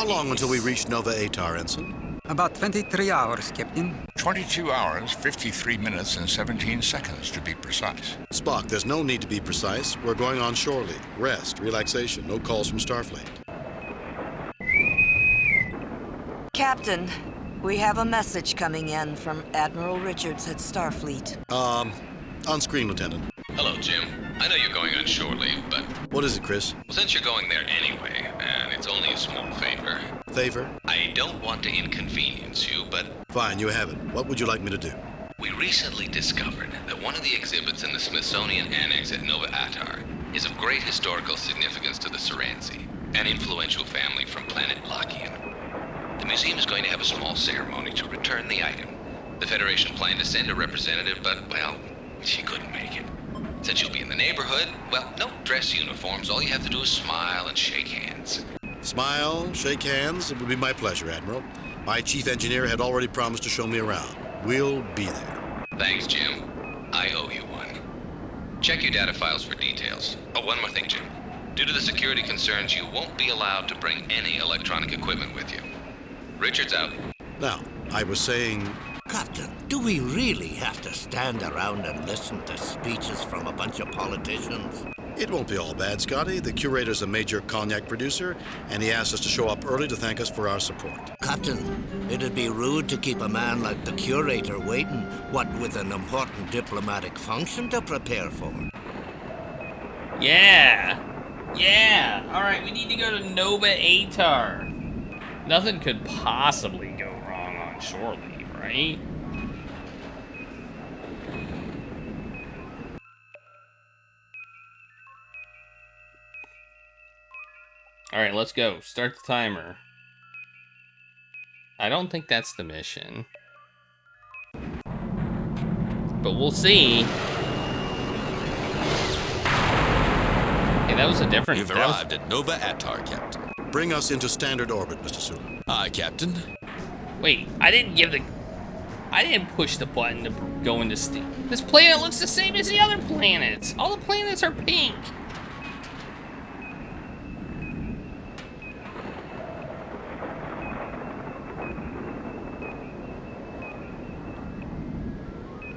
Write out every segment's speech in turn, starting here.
How long until we reach Nova Atar, Ensign? About 23 hours, Captain. 22 hours, 53 minutes, and 17 seconds to be precise. Spock, there's no need to be precise. We're going on shore leave. Rest, relaxation, no calls from Starfleet. Captain, we have a message coming in from Admiral Richards at Starfleet. On screen, Lieutenant. Hello, Jim. I know you're going on shore leave, but... What is it, Chris? Well, since you're going there anyway, and it's only a small favor... Favor? I don't want to inconvenience you, but... Fine, you have it. What would you like me to do? We recently discovered that one of the exhibits in the Smithsonian Annex at Nova Atar is of great historical significance to the Serenzi, an influential family from planet Lakian. The museum is going to have a small ceremony to return the item. The Federation planned to send a representative, but, well, she couldn't make it. Since you'll be in the neighborhood, well, no dress uniforms. All you have to do is smile and shake hands. Smile, shake hands. It would be my pleasure, Admiral. My chief engineer had already promised to show me around. We'll be there. Thanks, Jim. I owe you one. Check your data files for details. Oh, one more thing, Jim. Due to the security concerns, you won't be allowed to bring any electronic equipment with you. Richards out. Now, I was saying... Captain, do we really have to stand around and listen to speeches from a bunch of politicians? It won't be all bad, Scotty. The curator's a major cognac producer, and he asked us to show up early to thank us for our support. Captain, it'd be rude to keep a man like the curator waiting, what with an important diplomatic function to prepare for. Yeah! Yeah! Alright, we need to go to Nova Atar. Nothing could possibly go wrong on shore leave, right? Alright, let's go. Start the timer. I don't think that's the mission. But we'll see. Hey, that was a different... You've arrived at Nova Atar, Captain. Bring us into standard orbit, Mr. Sulu. Aye, Captain. Wait, I didn't push the button to go into steam. This planet looks the same as the other planets. All the planets are pink.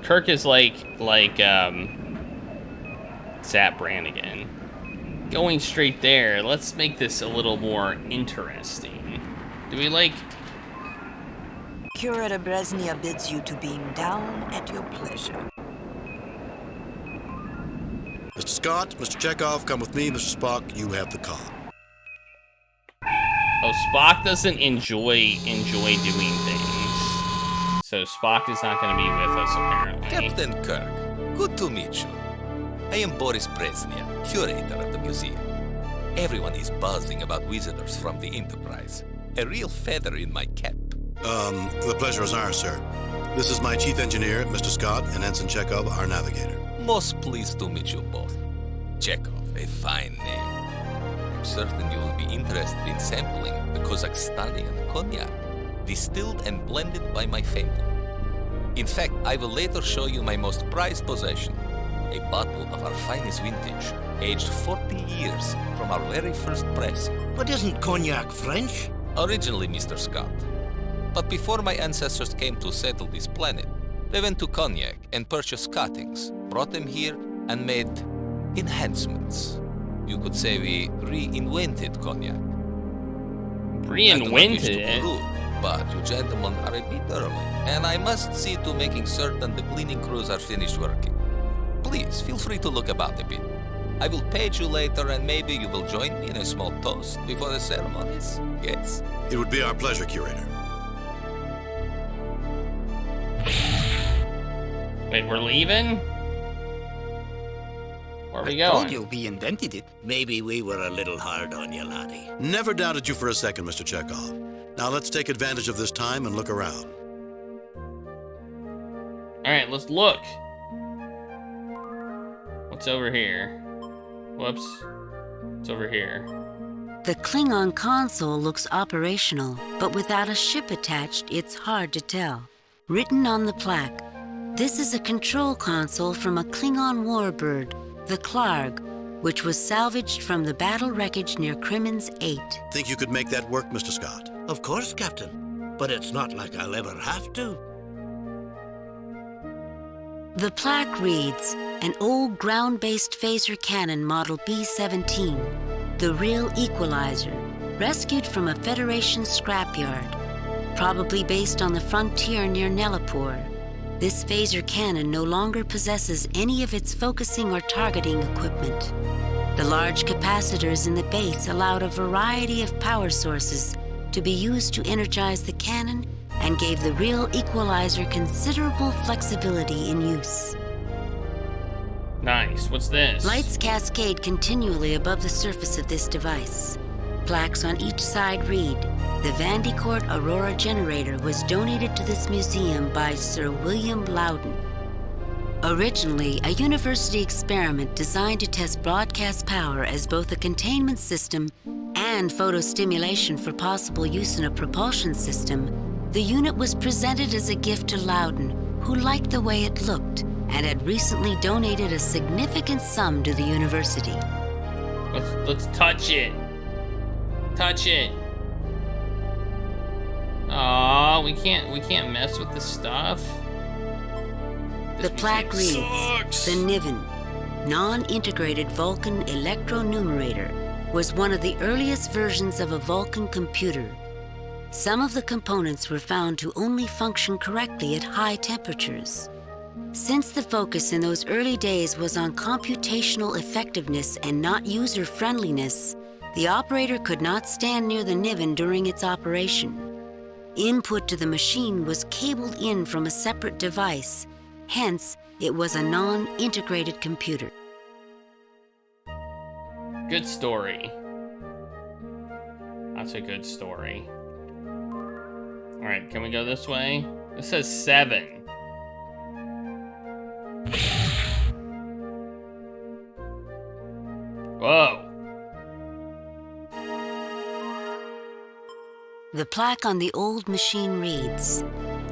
Kirk is like Zap Brannigan. Going straight there. Let's make this a little more interesting. Do we like... Curator Brezhnev bids you to beam down at your pleasure. Mr. Scott, Mr. Chekhov, come with me. Mr. Spock, you have the call. Oh, Spock doesn't enjoy doing things. So Spock is not going to be with us, apparently. Captain Kirk, good to meet you. I am Boris Brezhnev, curator of the museum. Everyone is buzzing about visitors from the Enterprise. A real feather in my cap. The pleasure is ours, sir. This is my chief engineer, Mr. Scott, and Ensign Chekhov, our navigator. Most pleased to meet you both. Chekhov, a fine name. I'm certain you will be interested in sampling the Kazakhstanian cognac, distilled and blended by my family. In fact, I will later show you my most prized possession, a bottle of our finest vintage, aged 40 years from our very first press. But isn't cognac French? Originally, Mr. Scott. But before my ancestors came to settle this planet, they went to Cognac and purchased cuttings, brought them here, and made enhancements. You could say we reinvented Cognac. Reinvented it? Rude, but you gentlemen are a bit early, and I must see to making certain the cleaning crews are finished working. Please, feel free to look about a bit. I will page you later, and maybe you will join me in a small toast before the ceremonies. Yes? It would be our pleasure, curator. Wait, we're leaving? Where are we I told going? you we invented it. Maybe we were a little hard on you, laddie. Never doubted you for a second, Mr. Chekhov. Now let's take advantage of this time and look around. Alright, let's look. What's over here? Whoops. What's over here? The Klingon console looks operational, but without a ship attached, it's hard to tell. Written on the plaque, this is a control console from a Klingon warbird, the Klarg, which was salvaged from the battle wreckage near Crimmins 8. Think you could make that work, Mr. Scott? Of course, Captain. But it's not like I'll ever have to. The plaque reads, an old ground-based phaser cannon model B-17, the real equalizer, rescued from a Federation scrapyard, probably based on the frontier near Nelapur. This phaser cannon no longer possesses any of its focusing or targeting equipment. The large capacitors in the base allowed a variety of power sources to be used to energize the cannon and gave the real equalizer considerable flexibility in use. Nice. What's this? Lights cascade continually above the surface of this device. Plaques on each side read, the Vandecourt Aurora generator was donated to this museum by Sir William Loudon. Originally, a university experiment designed to test broadcast power as both a containment system and photostimulation for possible use in a propulsion system, the unit was presented as a gift to Loudon, who liked the way it looked and had recently donated a significant sum to the university. Let's touch it. Touch it. Aw, we can't mess with the stuff. The plaque reads, the Niven, non-integrated Vulcan electronumerator, was one of the earliest versions of a Vulcan computer. Some of the components were found to only function correctly at high temperatures. Since the focus in those early days was on computational effectiveness and not user-friendliness, the operator could not stand near the Niven during its operation. Input to the machine was cabled in from a separate device, hence it was a non-integrated computer. Good story. That's a good story. Alright, can we go this way? It says 7. Whoa. The plaque on the old machine reads,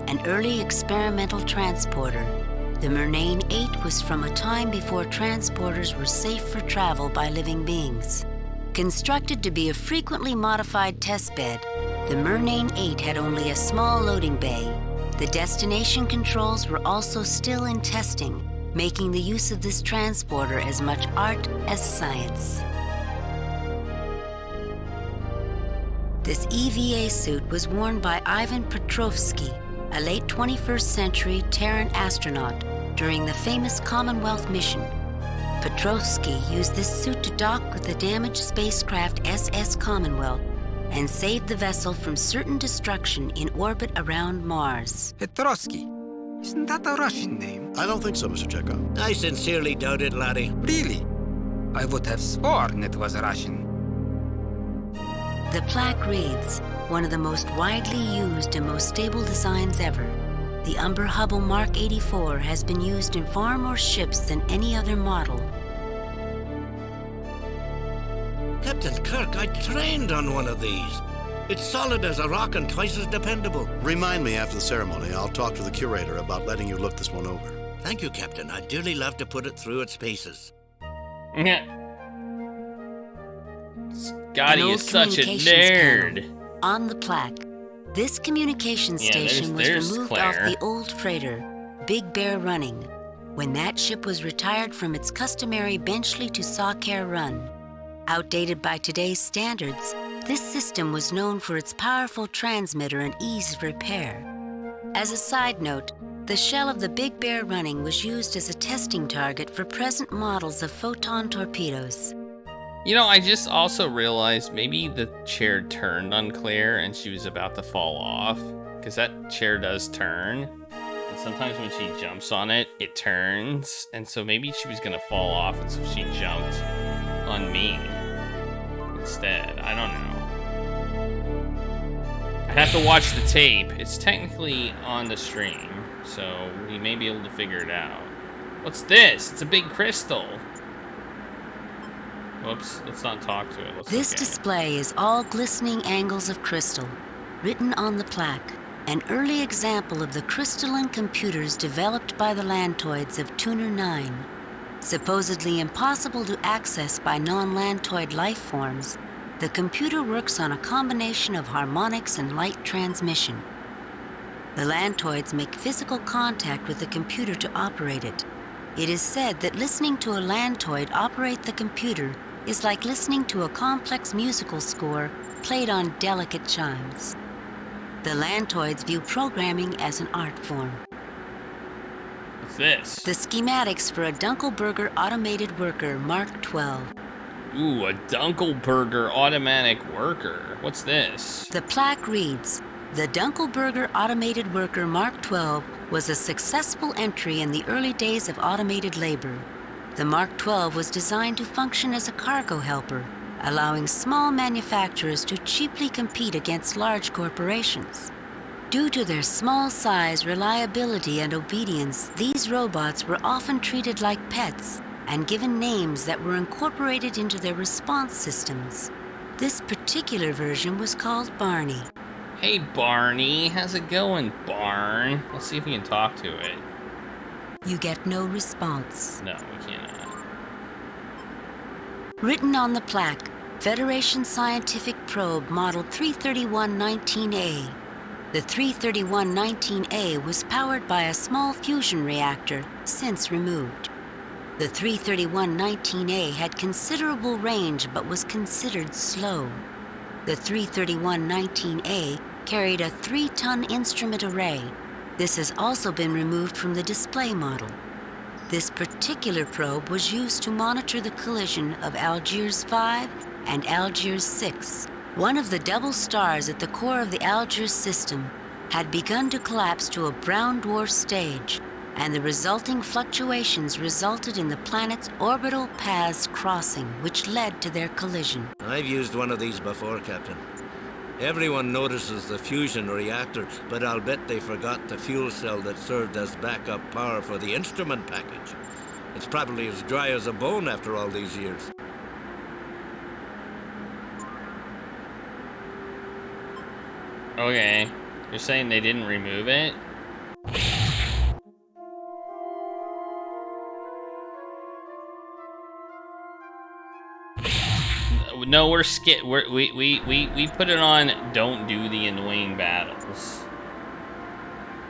an early experimental transporter. The Murnane 8 was from a time before transporters were safe for travel by living beings. Constructed to be a frequently modified testbed, the Murnane 8 had only a small loading bay. The destination controls were also still in testing, making the use of this transporter as much art as science. This EVA suit was worn by Ivan Petrovsky, a late 21st century Terran astronaut during the famous Commonwealth mission. Petrovsky used this suit to dock with the damaged spacecraft SS Commonwealth and saved the vessel from certain destruction in orbit around Mars. Petrovsky. Isn't that a Russian name? I don't think so, Mr. Chekhov. I sincerely doubt it, laddie. Really? I would have sworn it was Russian. The plaque reads, one of the most widely used and most stable designs ever. The Umber Hubble Mark 84 has been used in far more ships than any other model. Captain Kirk, I trained on one of these. It's solid as a rock and twice as dependable. Remind me after the ceremony. I'll talk to the curator about letting you look this one over. Thank you, Captain. I'd dearly love to put it through its paces. Scotty is such a nerd. On the plaque, this communication station was removed off the old freighter, Big Bear Running, when that ship was retired from its customary Benchley to Sawcare run. Outdated by today's standards, this system was known for its powerful transmitter and ease of repair. As a side note, the shell of the Big Bear Running was used as a testing target for present models of photon torpedoes. You know, I just also realized maybe the chair turned on Claire and she was about to fall off. Because that chair does turn. And sometimes when she jumps on it, it turns. And so maybe she was going to fall off and so she jumped on me instead. I don't know. I have to watch the tape. It's technically on the stream. So we may be able to figure it out. What's this? It's a big crystal. Whoops, let's not talk to it. This display is all glistening angles of crystal, written on the plaque, an early example of the crystalline computers developed by the Lantoids of Tuner 9. Supposedly impossible to access by non-lantoid life forms, the computer works on a combination of harmonics and light transmission. The lantoids make physical contact with the computer to operate it. It is said that listening to a lantoid operate the computer is like listening to a complex musical score played on delicate chimes. The lantoids view programming as an art form. What's this? The schematics for a Dunkelberger automated worker Mark 12. Ooh, a Dunkelberger automatic worker. What's this? The plaque reads, "The Dunkelberger automated worker Mark 12 was a successful entry in the early days of automated labor. The Mark 12 was designed to function as a cargo helper, allowing small manufacturers to cheaply compete against large corporations. Due to their small size, reliability, and obedience, these robots were often treated like pets and given names that were incorporated into their response systems. This particular version was called Barney." Hey, Barney. How's it going, Barn? Let's see if we can talk to it. You get no response. No, we cannot. Written on the plaque, Federation Scientific Probe Model 331-19A. The 331-19A was powered by a small fusion reactor, since removed. The 331-19A had considerable range but was considered slow. The 331-19A carried a 3-ton instrument array. This has also been removed from the display model. This particular probe was used to monitor the collision of Algiers 5 and Algiers 6. One of the double stars at the core of the Algiers system had begun to collapse to a brown dwarf stage, and the resulting fluctuations resulted in the planet's orbital paths crossing, which led to their collision. I've used one of these before, Captain. Everyone notices the fusion reactor, but I'll bet they forgot the fuel cell that served as backup power for the instrument package. It's probably as dry as a bone after all these years. Okay. You're saying they didn't remove it? No, we put it on don't do the annoying battles.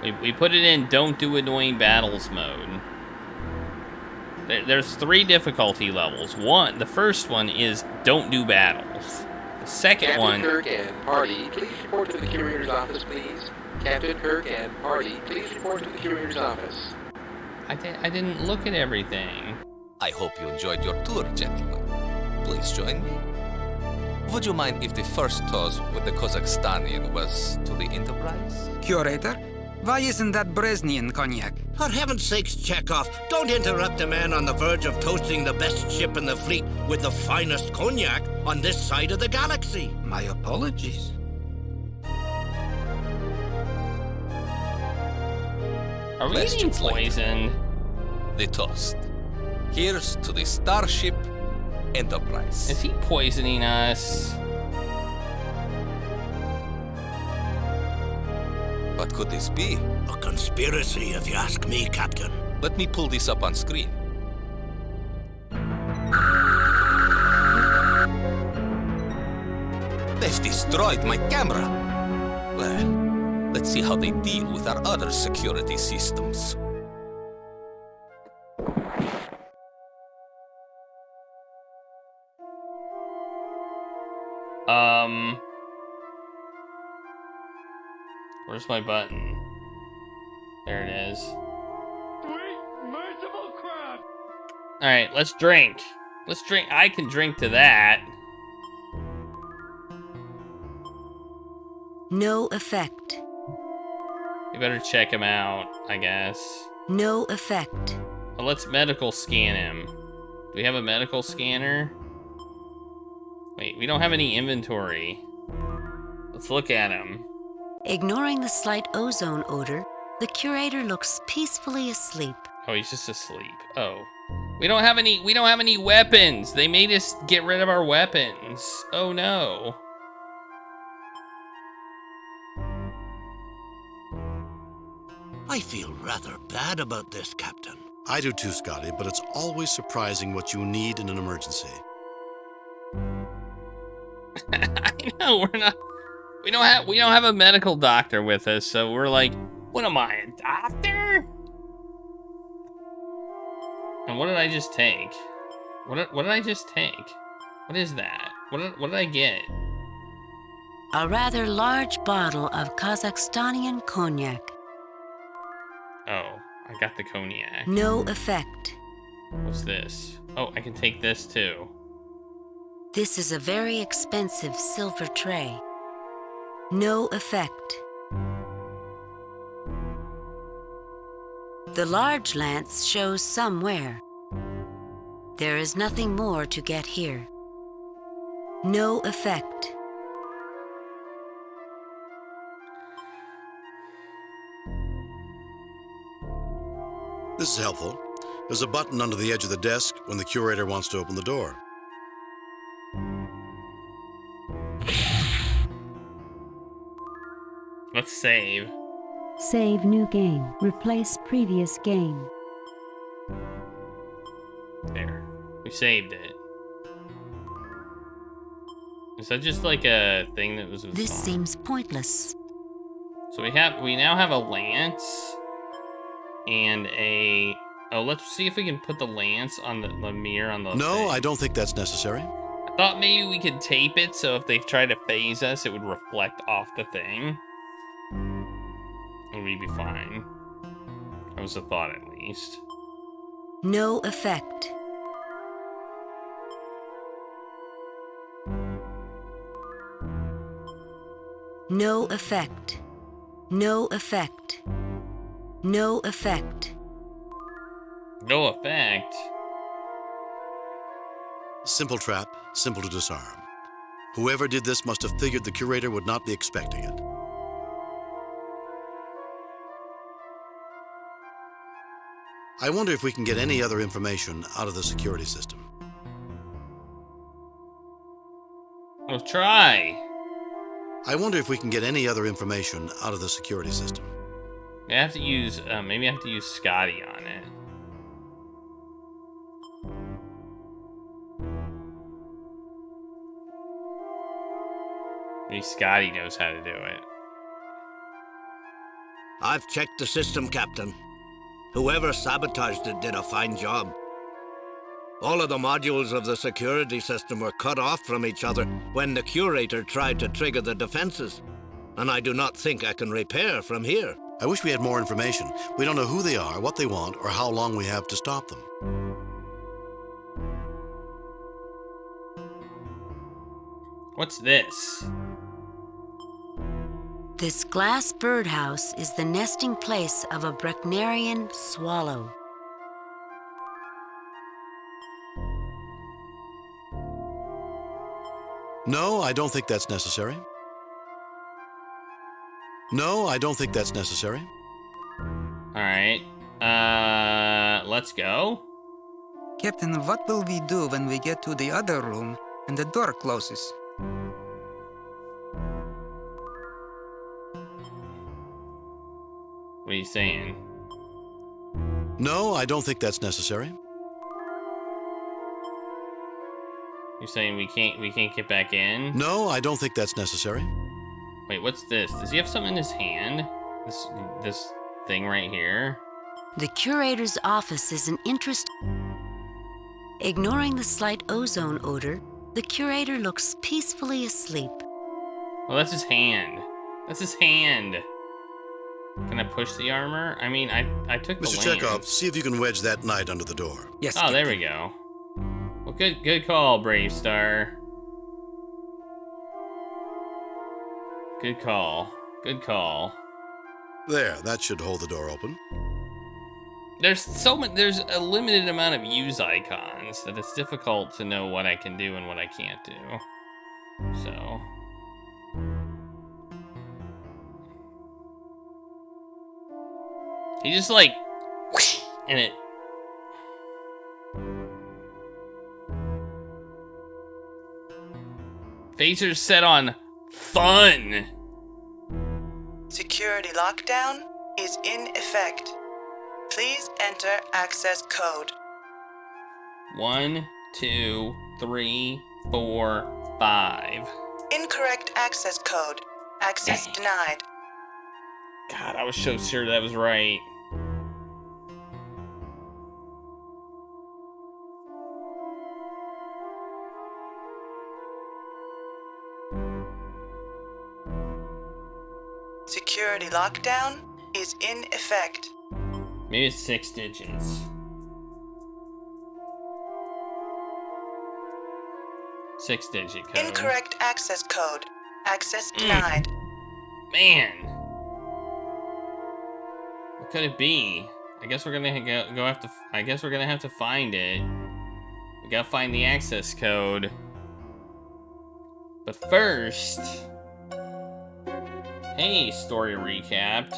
We put it in don't do annoying battles mode. There's 3 difficulty levels. The first one is don't do battles. The second one... Captain Kirk and party, please report to the curator's office, please. Captain Kirk and party, please report to the curator's office. I didn't look at everything. I hope you enjoyed your tour, gentlemen. Please join me. Would you mind if the first toast with the Kazakhstanian was to the Enterprise? Curator, why isn't that Brezhnev cognac? For heaven's sakes, Chekhov, don't interrupt a man on the verge of toasting the best ship in the fleet with the finest cognac on this side of the galaxy. My apologies. Are we Questions getting poisoned? The toast. Here's to the Starship Enterprise. Is he poisoning us? What could this be? A conspiracy, if you ask me, Captain. Let me pull this up on screen. They've destroyed my camera. Well, let's see how they deal with our other security systems. Where's my button? There it is. Alright, let's drink. Let's drink. I can drink to that. No effect. We better check him out, I guess. No effect. Well, let's medical scan him. Do we have a medical scanner? Wait, we don't have any inventory. Let's look at him. Ignoring the slight ozone odor, the curator looks peacefully asleep. Oh, he's just asleep. Oh. We don't have any weapons. They made us get rid of our weapons. Oh no. I feel rather bad about this, Captain. I do too, Scotty, but it's always surprising what you need in an emergency. I know, we don't have a medical doctor with us, so we're like, what am I, a doctor? And what did I just take? What did I just take? What is that? What did I get? A rather large bottle of Kazakhstanian cognac. Oh, I got the cognac. No effect. What's this? Oh, I can take this too. This is a very expensive silver tray. No effect. The large lance shows somewhere. There is nothing more to get here. No effect. This is helpful. There's a button under the edge of the desk when the curator wants to open the door. Let's save. Save new game. Replace previous game. There. We saved it. Is that just like a thing that was This seems pointless. So we now have a lance and a... Oh, let's see if we can put the lance on the mirror on the No, thing. I don't think that's necessary. I thought maybe we could tape it so if they try to phase us, it would reflect off the thing. And we'd be fine. That was a thought, at least. No effect. No effect. No effect. No effect. No effect? Simple trap, simple to disarm. Whoever did this must have figured the curator would not be expecting it. I wonder if we can get any other information out of the security system. We'll try. I wonder if we can get any other information out of the security system. I have to use, maybe I have to use Scotty on it. Maybe Scotty knows how to do it. I've checked the system, Captain. Whoever sabotaged it did a fine job. All of the modules of the security system were cut off from each other when the curator tried to trigger the defenses. And I do not think I can repair from here. I wish we had more information. We don't know who they are, what they want, or how long we have to stop them. What's this? This glass birdhouse is the nesting place of a Brechnerian swallow. No, I don't think that's necessary. No, I don't think that's necessary. Alright. Let's go. Captain, what will we do when we get to the other room and the door closes? What are you saying? No, I don't think that's necessary. You're saying we can't get back in? No, I don't think that's necessary. Wait, what's this? Does he have something in his hand? This thing right here? The curator's office is an interest. Ignoring the slight ozone odor, the curator looks peacefully asleep. Well, that's his hand. That's his hand. Can I push the armor? I mean, I took the Mr. lance. Chekhov, see if you can wedge that knight under the door. Yes, Oh, Captain. there we go. Well, good call, Brave Star. Good call. Good call. There, that should hold the door open. There's a limited amount of use icons that it's difficult to know what I can do and what I can't do. So. He just like, whoosh, and it. Phaser's set on fun. Security lockdown is in effect. Please enter access code. 1, 2, 3, 4, 5. Incorrect access code. Access denied. God, I was so sure that was right. Security lockdown is in effect. Maybe it's 6 digits. 6-digit code. Incorrect access code. Access denied. Man. What could it be? I guess we're gonna I guess we're gonna have to find it. We gotta find the access code. But first, hey, story recapped.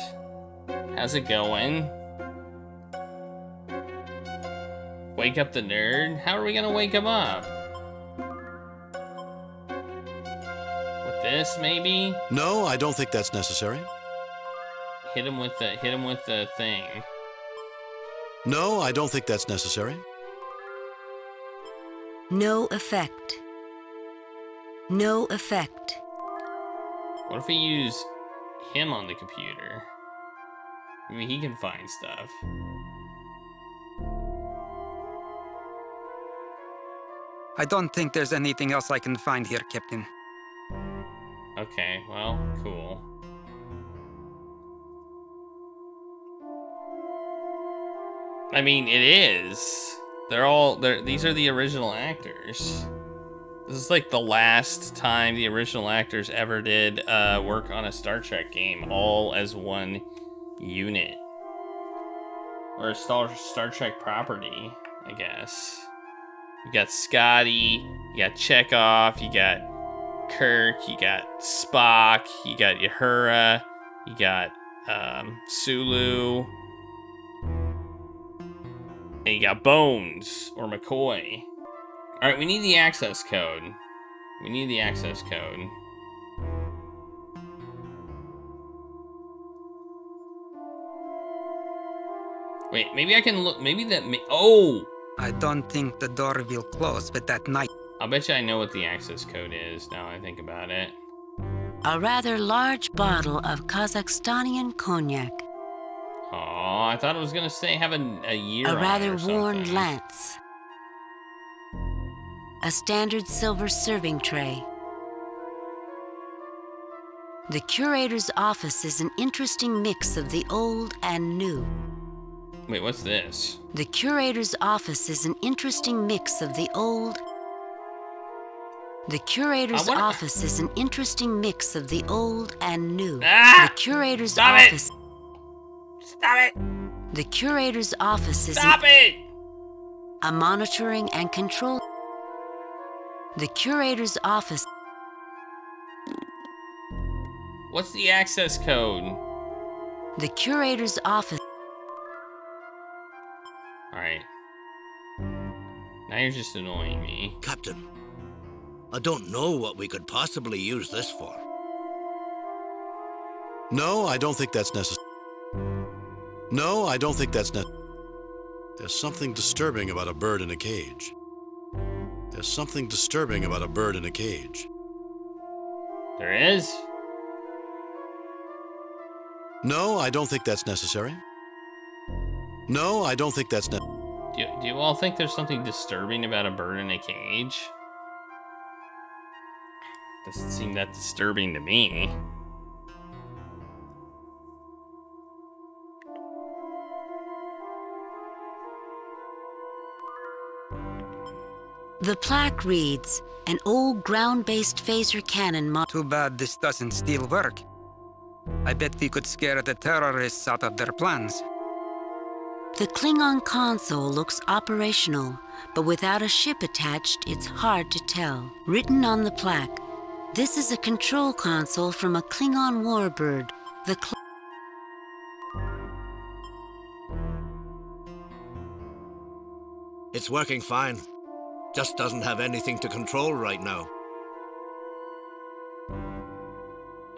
How's it going? Wake up the nerd? How are we gonna wake him up? With this, maybe? No, I don't think that's necessary. Hit him with the thing. No, I don't think that's necessary. No effect. No effect. What if we use him on the computer? Maybe he can find stuff. I don't think there's anything else I can find here, Captain. Okay, well, cool. I mean, it is. These are the original actors. This is like the last time the original actors ever did work on a Star Trek game, all as one unit. Or a Star Trek property, I guess. You got Scotty, you got Chekhov, you got Kirk, you got Spock, you got Uhura, you got Sulu, and you got Bones, or McCoy. Alright, we need the access code. We need the access code. Wait, maybe I can look, maybe that, oh! I don't think the door will close with that knife. I'll bet you I know what the access code is, now I think about it. A rather large bottle of Kazakhstanian cognac. Oh, I thought it was gonna say have a year on A it rather or worn something. lance. A standard silver serving tray. The curator's office is an interesting mix of the old and new. Wait, what's this? The curator's office is an interesting mix of the old. The curator's office is an interesting mix of the old and new. Ah! The curator's Stop office. Stop it! The curator's office is Stop it! a monitoring and control. The curator's office. What's the access code? The curator's office. Alright. Now you're just annoying me. Captain, I don't know what we could possibly use this for. No, I don't think that's necessary. No, I don't think that's necessary. There's something disturbing about a bird in a cage. There's something disturbing about a bird in a cage. There is? No, I don't think that's necessary. No, I don't think that's necessary. Do you all think there's something disturbing about a bird in a cage? Doesn't seem that disturbing to me. The plaque reads, an old ground-based phaser cannon model. Too bad this doesn't still work. I bet we could scare the terrorists out of their plans. The Klingon console looks operational, but without a ship attached, it's hard to tell. Written on the plaque, this is a control console from a Klingon warbird. It's working fine. Just doesn't have anything to control right now.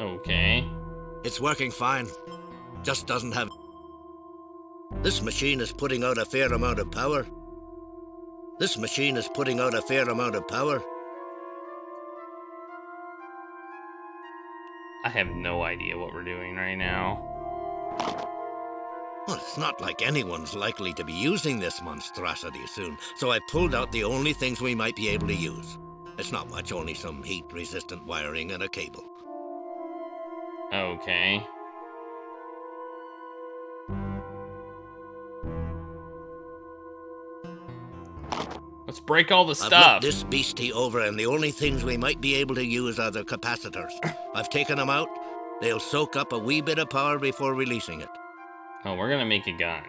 Okay. It's working fine. Just doesn't have... This machine is putting out a fair amount of power. This machine is putting out a fair amount of power. I have no idea what we're doing right now. Well, it's not like anyone's likely to be using this monstrosity soon, so I pulled out the only things we might be able to use. It's not much, only some heat-resistant wiring and a cable. Okay. Let's break all the I've stuff. looked this beastie over, and the only things we might be able to use are the capacitors. I've taken them out. They'll soak up a wee bit of power before releasing it. Oh, we're gonna make a gun.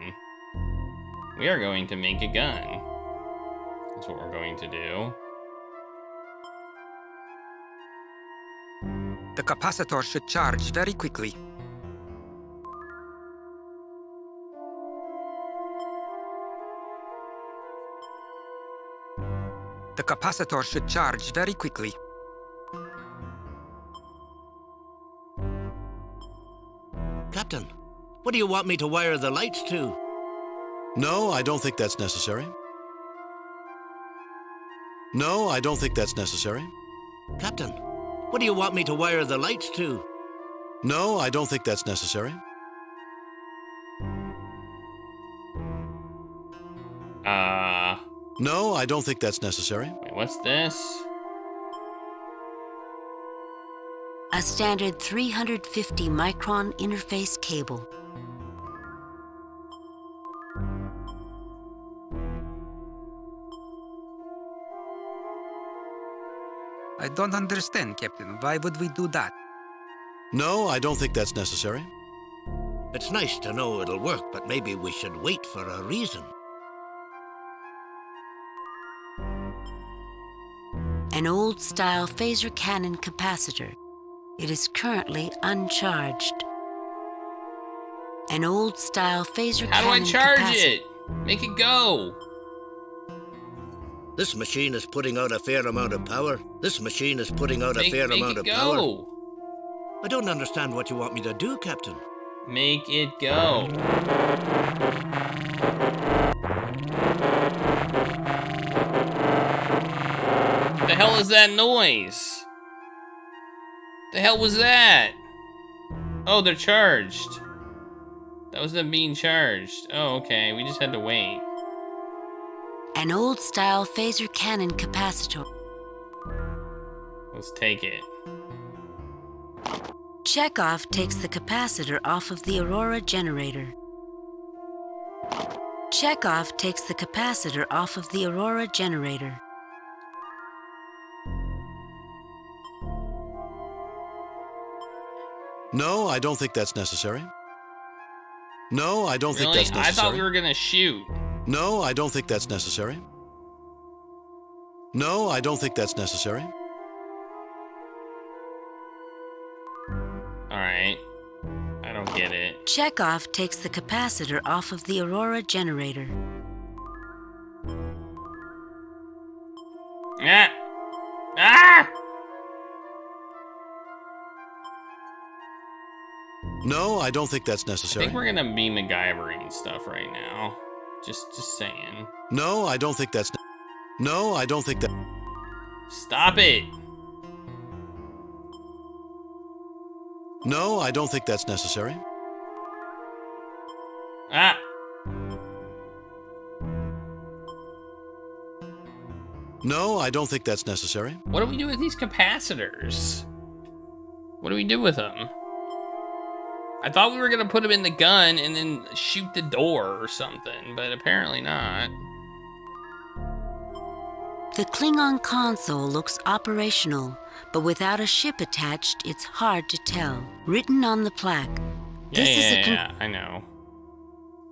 We are going to make a gun. That's what we're going to do. The capacitor should charge very quickly. The capacitor should charge very quickly. Captain, what do you want me to wire the lights to? No, I don't think that's necessary. No, I don't think that's necessary. Captain, what do you want me to wire the lights to? No, I don't think that's necessary. No, I don't think that's necessary. Wait, what's this? A standard 350 micron interface cable. I don't understand, Captain. Why would we do that? No, I don't think that's necessary. It's nice to know it'll work, but maybe we should wait for a reason. An old-style phaser cannon capacitor. It is currently uncharged. An old-style phaser How do I cannon charge capacitor. it? Make it go. This machine is putting out a fair amount of power. This machine is putting out a fair amount of power. I don't understand what you want me to do, Captain. Make it go. The hell is that noise? The hell was that? Oh, they're charged. That was them being charged. Oh, okay. We just had to wait. An old-style phaser cannon capacitor. Let's take it. Chekhov takes the capacitor off of the Aurora generator. Chekhov takes the capacitor off of the Aurora generator. No, I don't think that's necessary. No, I don't think Really? that's necessary. I thought we were gonna shoot. No, I don't think that's necessary. No, I don't think that's necessary. Alright. I don't get it. Chekhov takes the capacitor off of the Aurora generator. Ah! Ah! No, I don't think that's I necessary. think we're gonna be MacGyvering stuff right now. Just saying. No, I don't think that's... No, I don't think that... Stop it! No, I don't think that's necessary. Ah! No, I don't think that's necessary. What do we do with these capacitors? What do we do with them? I thought we were gonna put them in the gun and then shoot the door or something, but apparently not. The Klingon console looks operational, but without a ship attached, it's hard to tell. Written on the plaque. Yeah, I know.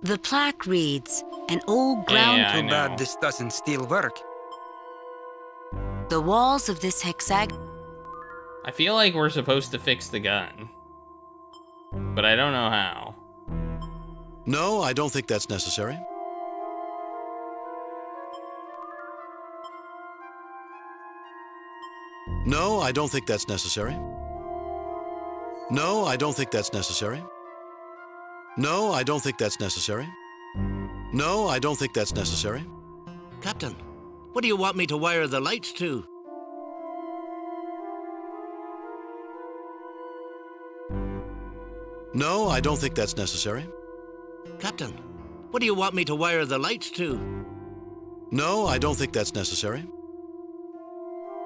The plaque reads, an old ground... Yeah, I Too know. bad this doesn't still work. The walls of this hexagon... I feel like we're supposed to fix the gun, but I don't know how. No, I don't think that's necessary. No, I don't think that's necessary. No, I don't think that's necessary. No, I don't think that's necessary. No, I don't think that's necessary. Captain, what do you want me to wire the lights to? No, I don't think that's necessary. Captain, what do you want me to wire the lights to? No, I don't think that's necessary.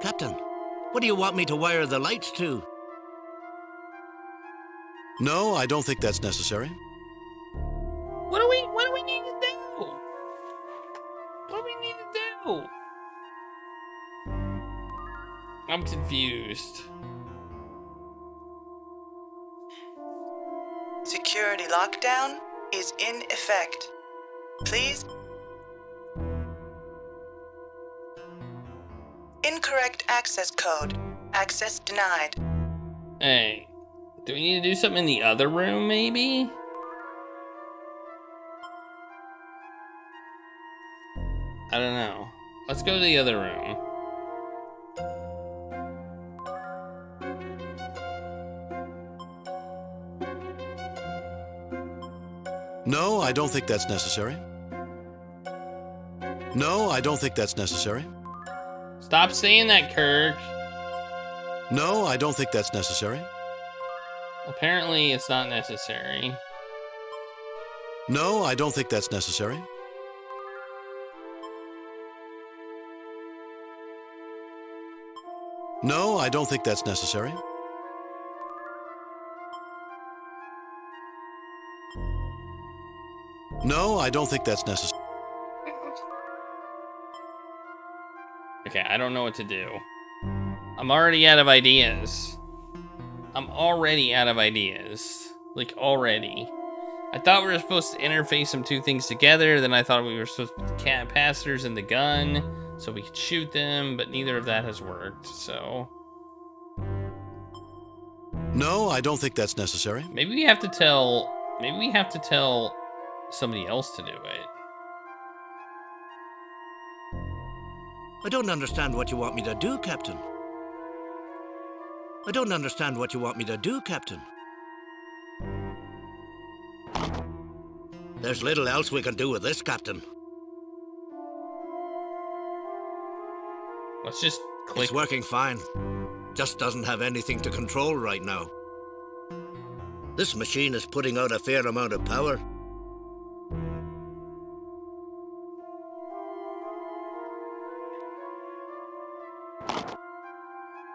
Captain, what do you want me to wire the lights to? No, I don't think that's necessary. What do we need to do? What do we need to do? I'm confused. Security lockdown is in effect. Please. Incorrect access code. Access denied. Hey, do we need to do something in the other room, maybe? I don't know. Let's go to the other room. No, I don't think that's necessary. No, I don't think that's necessary. Stop saying that, Kirk. No, I don't think that's necessary. Apparently, it's not necessary. No, I don't think that's necessary. No, I don't think that's necessary. No, I don't think that's necessary. Okay, I don't know what to do. I'm already out of ideas. Like, already. I thought we were supposed to interface some two things together, then I thought we were supposed to put the capacitors in the gun so we could shoot them, but neither of that has worked, so... No, I don't think that's necessary. Maybe we have to tell somebody else to do it. I don't understand what you want me to do, Captain. I don't understand what you want me to do, Captain. There's little else we can do with this, Captain. Let's just click. It's working fine. Just doesn't have anything to control right now. This machine is putting out a fair amount of power.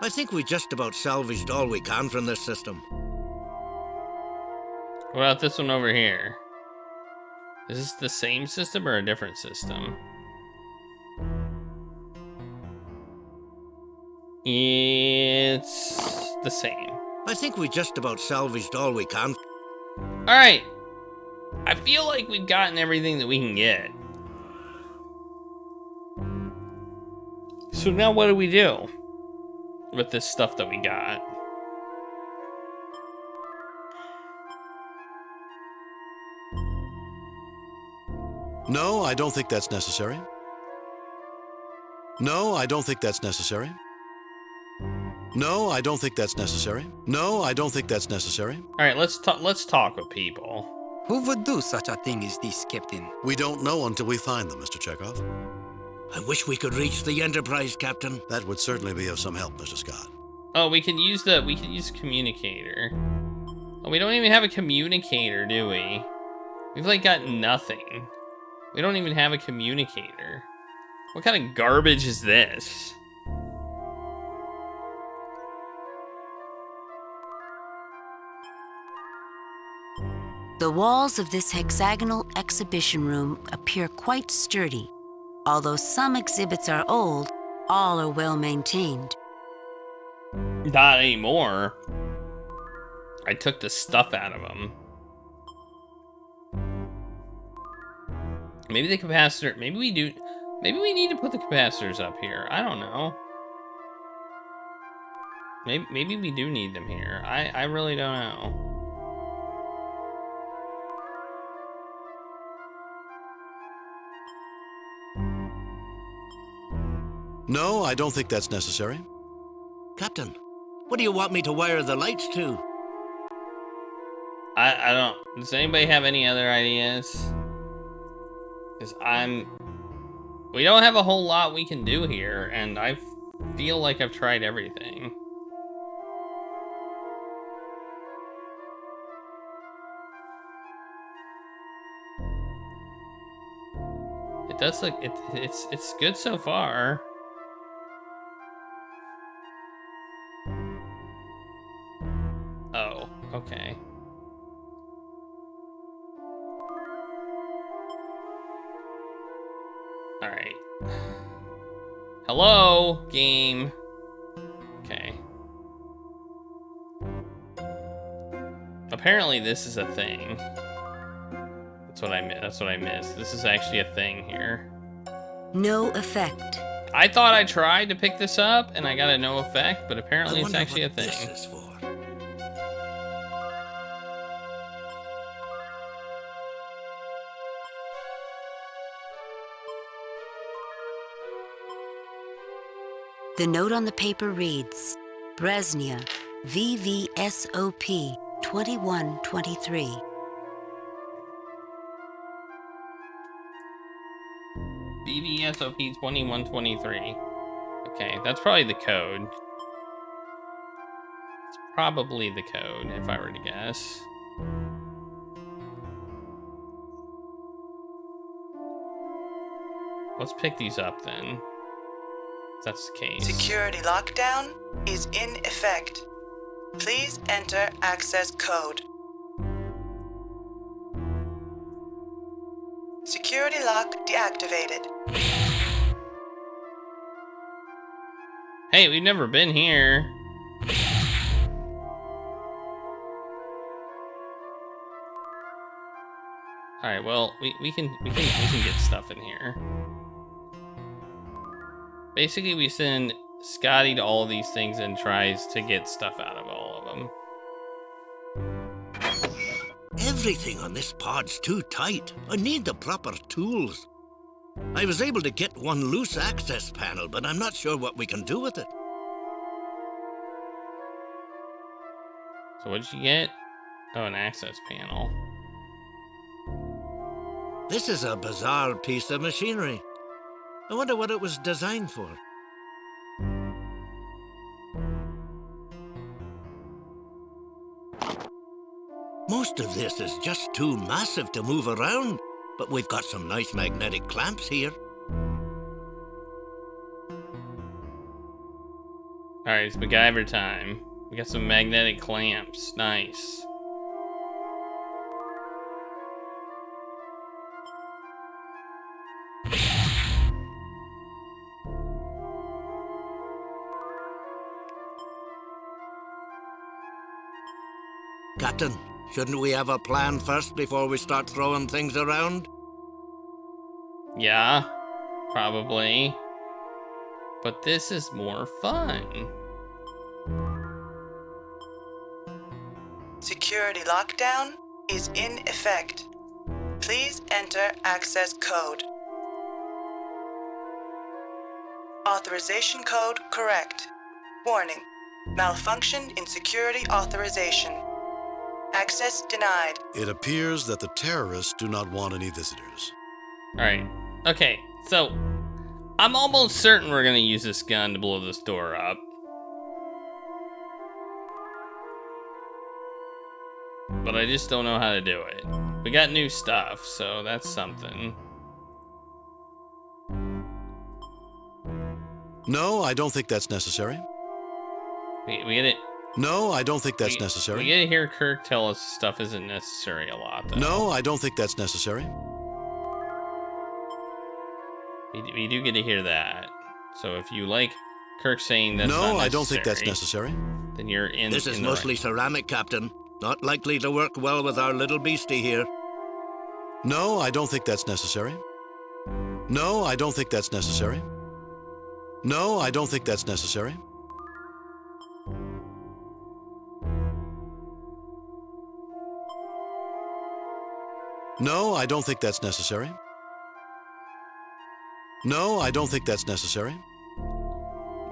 I think we just about salvaged all we can from this system. What about this one over here? Is this the same system or a different system? It's the same. I think we just about salvaged all we can. Alright. I feel like we've gotten everything that we can get. So now what do we do with this stuff that we got? No, I don't think that's necessary. No, I don't think that's necessary. No, I don't think that's necessary. No, I don't think that's necessary. All right, let's talk with people. Who would do such a thing as this, Captain? We don't know until we find them, Mr. Chekhov. I wish we could reach the Enterprise, Captain. That would certainly be of some help, Mr. Scott. Oh, we can use communicator. Oh, we don't even have a communicator, do we? We've like got nothing. We don't even have a communicator. What kind of garbage is this? The walls of this hexagonal exhibition room appear quite sturdy. Although some exhibits are old, all are well maintained. Not anymore. I took the stuff out of them. Maybe the capacitor, maybe we need to put the capacitors up here. I don't know. Maybe we do need them here. I really don't know. No, I don't think that's necessary. Captain, what do you want me to wire the lights to? I don't... Does anybody have any other ideas? Because we don't have a whole lot we can do here, and I feel like I've tried everything. It does look, it's good so far. Oh, okay. All right. Hello, game. Okay. Apparently this is a thing. That's what I missed. This is actually a thing here. No effect. I thought I tried to pick this up and I got a no effect, but apparently it's actually a thing. This is for. The note on the paper reads, Bresnia, VVSOP 2123. VVSOP 2123. Okay, that's probably the code. It's probably the code, if I were to guess. Let's pick these up then. If that's the case. Security lockdown is in effect. Please enter access code. Security lock deactivated. Hey, we've never been here. All right, well, we can get stuff in here. Basically, we send Scotty to all of these things and tries to get stuff out of all of them. Everything on this pod's too tight. I need the proper tools. I was able to get one loose access panel, but I'm not sure what we can do with it. So what did you get? Oh, an access panel. This is a bizarre piece of machinery. I wonder what it was designed for. Most of this is just too massive to move around, but we've got some nice magnetic clamps here. All right, it's MacGyver time. We got some magnetic clamps. Nice. Captain, shouldn't we have a plan first before we start throwing things around? Yeah, probably. But this is more fun. Security lockdown is in effect. Please enter access code. Authorization code correct. Warning. Malfunction in security authorization. Access denied. It appears that the terrorists do not want any visitors. Alright. Okay, so I'm almost certain we're gonna use this gun to blow this door up. But I just don't know how to do it. We got new stuff, so that's something. No, I don't think that's necessary. We get it. No, I don't think that's necessary. We get to hear Kirk tell us stuff isn't necessary a lot, though. No, I don't think that's necessary. We do get to hear that. So if you like Kirk saying that's not No, necessary, I don't think that's necessary. Then you're in. This is in the mostly right. ceramic, Captain. Not likely to work well with our little beastie here. No, I don't think that's necessary. No, I don't think that's necessary. No, I don't think that's necessary. No, I don't think that's necessary. No, I don't think that's necessary.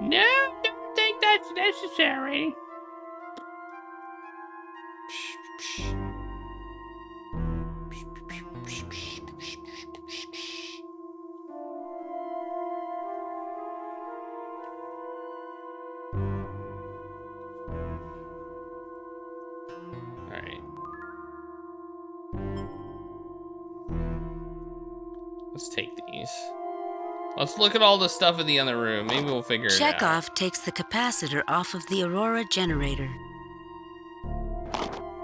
No, don't think that's necessary. Let's take these. Let's look at all the stuff in the other room. Maybe we'll figure it out. Chekhov takes the capacitor off of the Aurora generator.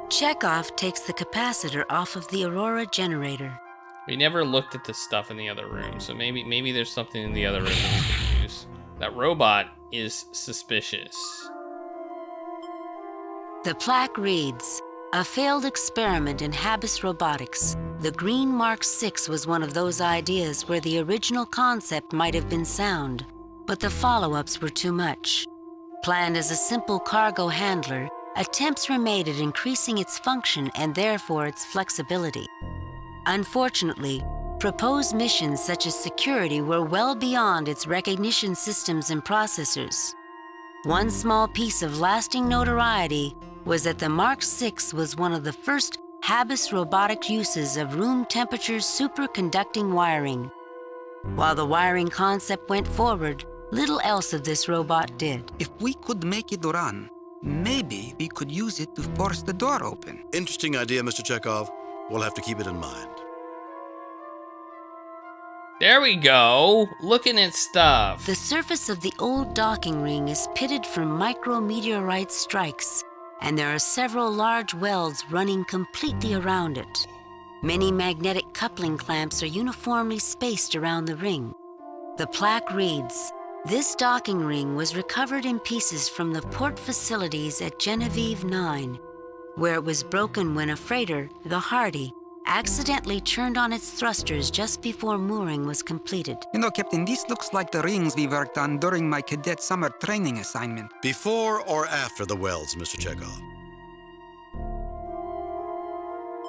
Chekhov takes the capacitor off of the Aurora generator. We never looked at the stuff in the other room, so maybe there's something in the other room that we can use. That robot is suspicious. The plaque reads, "A failed experiment in Habis robotics. The Green Mark 6 was one of those ideas where the original concept might have been sound, but the follow-ups were too much. Planned as a simple cargo handler, attempts were made at increasing its function and therefore its flexibility. Unfortunately, proposed missions such as security were well beyond its recognition systems and processors. One small piece of lasting notoriety was that the Mark 6 was one of the first Habis robotic uses of room temperature superconducting wiring. While the wiring concept went forward, little else of this robot did." If we could make it run, maybe we could use it to force the door open. Interesting idea, Mr. Chekhov. We'll have to keep it in mind. There we go. Looking at stuff. The surface of the old docking ring is pitted from micrometeorite strikes, and there are several large welds running completely around it. Many magnetic coupling clamps are uniformly spaced around the ring. The plaque reads, "This docking ring was recovered in pieces from the port facilities at Genevieve 9, where it was broken when a freighter, the Hardy, accidentally turned on its thrusters just before mooring was completed." You know, Captain, this looks like the rings we worked on during my cadet summer training assignment. Before or after the welds, Mr. Chekhov?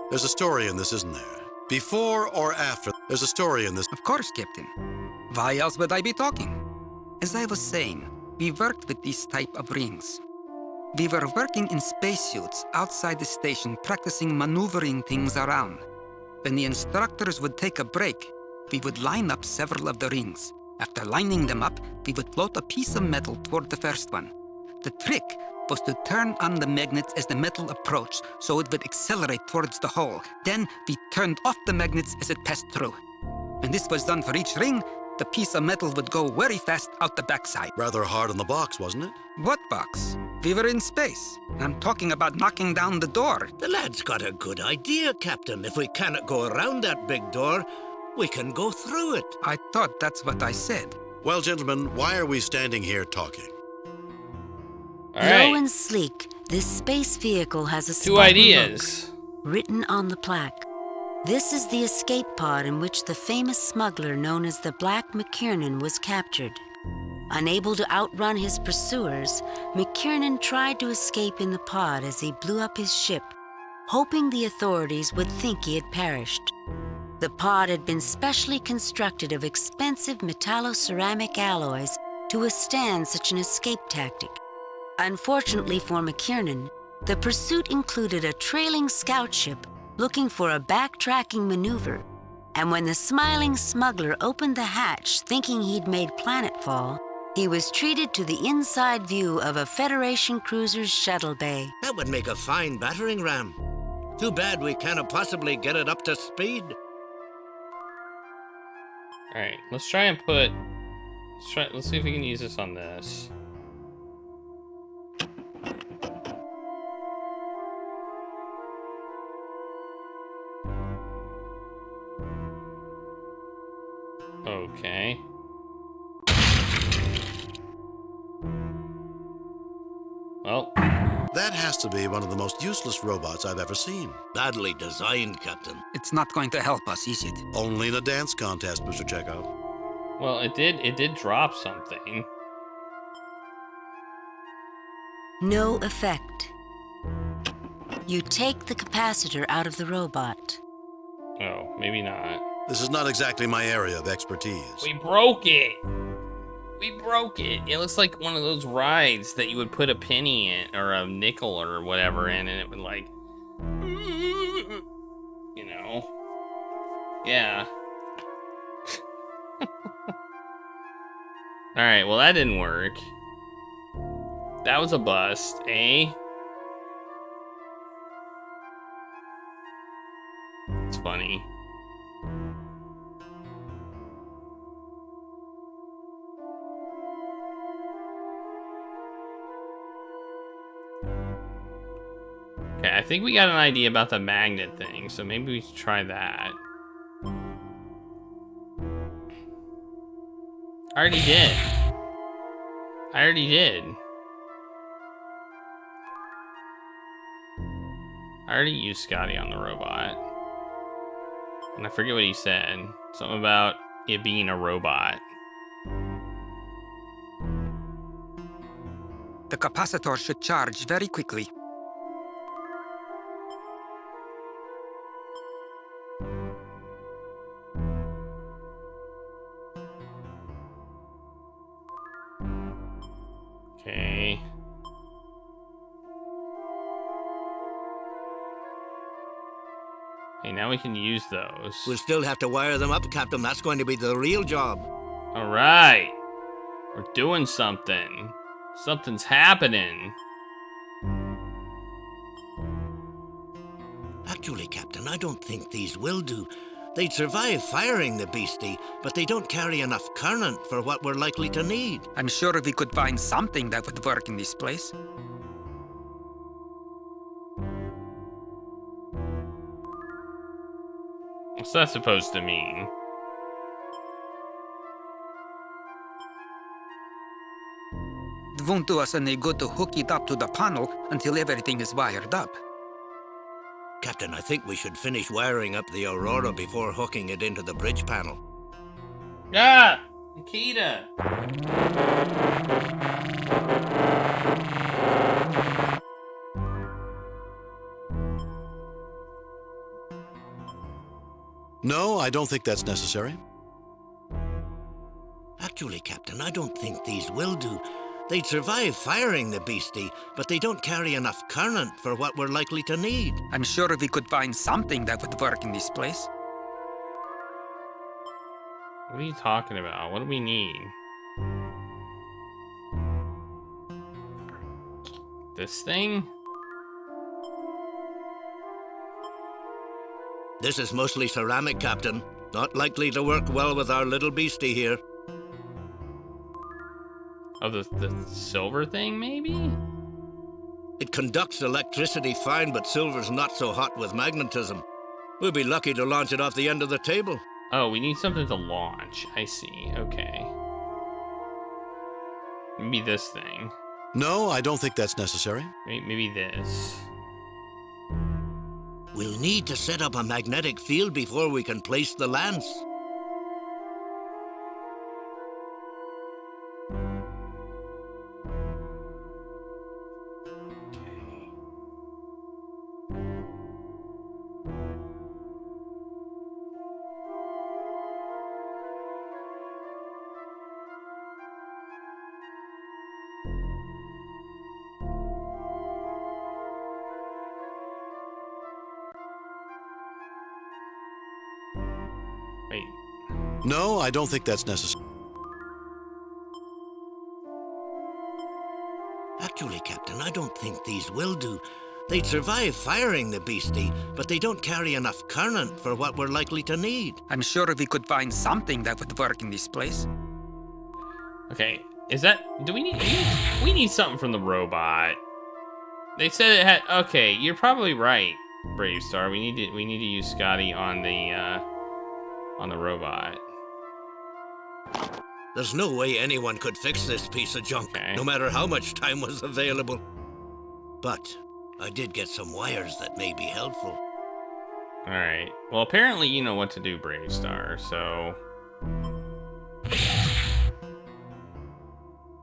There's a story in this, isn't there? Before or after? There's a story in this. Of course, Captain. Why else would I be talking? As I was saying, we worked with these type of rings. We were working in spacesuits outside the station practicing maneuvering things around. When the instructors would take a break, we would line up several of the rings. After lining them up, we would float a piece of metal toward the first one. The trick was to turn on the magnets as the metal approached so it would accelerate towards the hole. Then we turned off the magnets as it passed through. When this was done for each ring, the piece of metal would go very fast out the backside. Rather hard on the box, wasn't it? What box? We were in space. I'm talking about knocking down the door. The lad's got a good idea, Captain. If we cannot go around that big door, we can go through it. I thought that's what I said. Well, gentlemen, why are we standing here talking? All right. Low and sleek, this space vehicle has a Two Spartan ideas. look written on the plaque. This is the escape pod in which the famous smuggler known as the Black McKiernan was captured. Unable to outrun his pursuers, McKiernan tried to escape in the pod as he blew up his ship, hoping the authorities would think he had perished. The pod had been specially constructed of expensive metalloceramic alloys to withstand such an escape tactic. Unfortunately for McKiernan, the pursuit included a trailing scout ship looking for a backtracking maneuver, and when the smiling smuggler opened the hatch thinking he'd made planetfall, he was treated to the inside view of a Federation cruiser's shuttle bay. That would make a fine battering ram. Too bad we cannot possibly get it up to speed. All right, let's try and put. Let's see if we can use this on this. Okay. Well, that has to be one of the most useless robots I've ever seen. Badly designed, Captain. It's not going to help us, is it? Only in a dance contest, Mr. Chekhov. well, it did drop something. No effect. You take the capacitor out of the robot. Oh, maybe not. This is not exactly my area of expertise. We broke it. We broke it. It looks like one of those rides that you would put a penny in or a nickel or whatever in, and it would like, you know, yeah. All right. Well, that didn't work. That was a bust, eh? It's funny. I think we got an idea about the magnet thing, so maybe we should try that. I already did. I already used Scotty on the robot. And I forget what he said. Something about it being a robot. The capacitor should charge very quickly. Okay. Okay, now we can use those. We'll still have to wire them up, Captain. That's going to be the real job. All right. We're doing something. Something's happening. Actually, Captain, I don't think these will do. They'd survive firing the beastie, but they don't carry enough current for what we're likely to need. I'm sure we could find something that would work in this place. What's that supposed to mean? It won't do us any good to hook it up to the panel until everything is wired up. Captain, I think we should finish wiring up the Aurora before hooking it into the bridge panel. Ah! Nikita! No, I don't think that's necessary. Actually, Captain, I don't think these will do. They'd survive firing the beastie, but they don't carry enough current for what we're likely to need. I'm sure we could find something that would work in this place. What are you talking about? What do we need? This thing? This is mostly ceramic, Captain. Not likely to work well with our little beastie here. Oh, the silver thing, maybe? It conducts electricity fine, but silver's not so hot with magnetism. We'll be lucky to launch it off the end of the table. Oh, we need something to launch. I see. Okay. Maybe this thing. No, I don't think that's necessary. Maybe this. We'll need to set up a magnetic field before we can place the lance. Wait. No, I don't think that's necessary. Actually, Captain, I don't think these will do. They'd survive firing the beastie, but they don't carry enough current for what we're likely to need. I'm sure we could find something that would work in this place. Okay, is that... Do we need... We need something from the robot. They said it had... Okay, you're probably right, Brave Star. We need to use Scotty on the robot. There's no way anyone could fix this piece of junk, no matter how much time was available. But I did get some wires that may be helpful. Alright. Well, apparently you know what to do, Brave Star, so...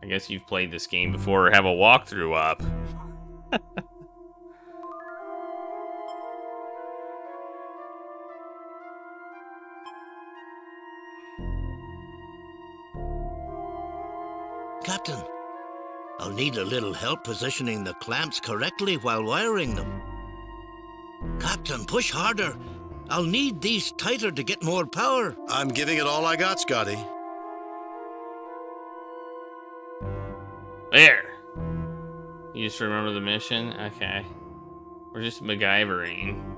I guess you've played this game before or have a walkthrough up. Captain, I'll need a little help positioning the clamps correctly while wiring them. Captain, push harder. I'll need these tighter to get more power. I'm giving it all I got, Scotty. There! You just remember the mission? Okay. We're just MacGyvering.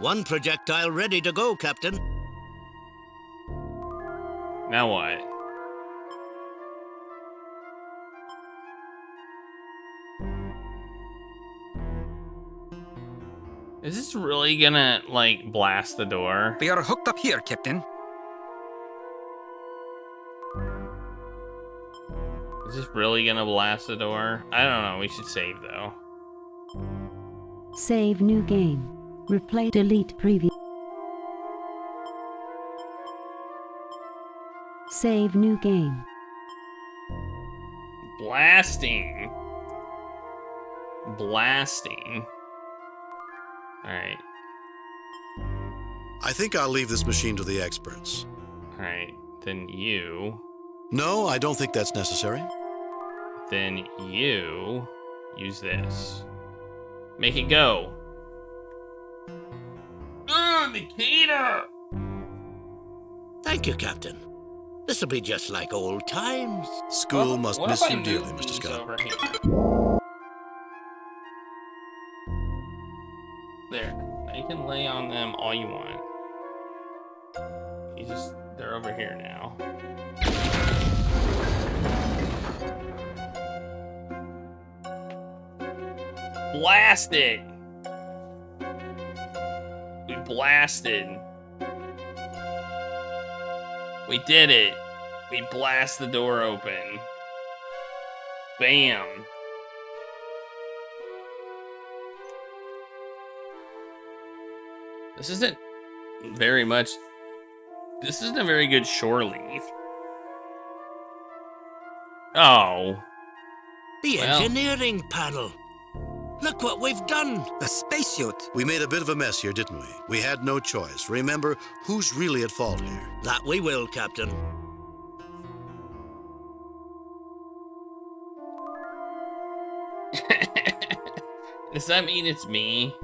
One projectile ready to go, Captain. Now what? Is this really gonna, like, blast the door? We are hooked up here, Captain. Is this really gonna blast the door? I don't know. We should save, though. Save new game. Replay delete previous. Save new game. Blasting. Blasting. Alright. I think I'll leave this machine to the experts. Alright. Then you. No, I don't think that's necessary. Then you use this. Make it go. Nikita! Thank you, Captain. This'll be just like old times. School must What miss if I you dearly, move Mr. these Scott. over here? There. Now you can lay on them all you want. They're over here now. Blast it! We blasted. We did it. We blast the door open. Bam. This isn't very much. This isn't a very good shore leave. Oh. The engineering panel. Look what we've done. A spacesuit. We made a bit of a mess here, didn't we? We had no choice. Remember, who's really at fault here? That we will, Captain. Does that mean it's me?